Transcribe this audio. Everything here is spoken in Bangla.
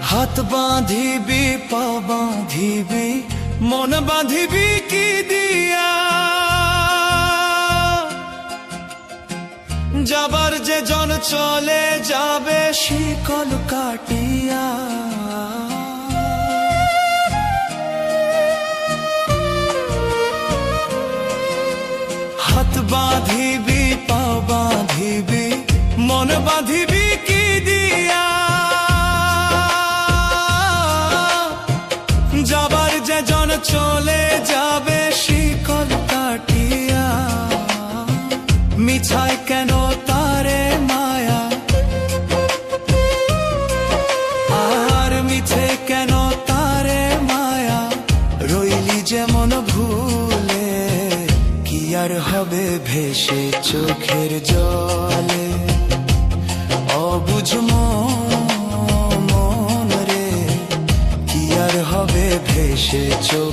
হাত বাঁধিবি পা বাঁধিবি মন বাঁধিবি কি দিয়া, যাবার যে জন চলে যাবে শিকল কাটিয়া। হাত বাঁধিবি পা বাঁধিবি মন বাঁধিবি কি দিয়া, যাবার যে জন চলে যাবে শিকল কাটিয়া। মিছায় কেন তারে মায়া, আর মিছে কেন তারে মায়া, রইলি যেমন ভুলে কি আর হবে ভেসে চোখের জলে। অবুঝ মন রে কি আর হবে ভেসে চোখের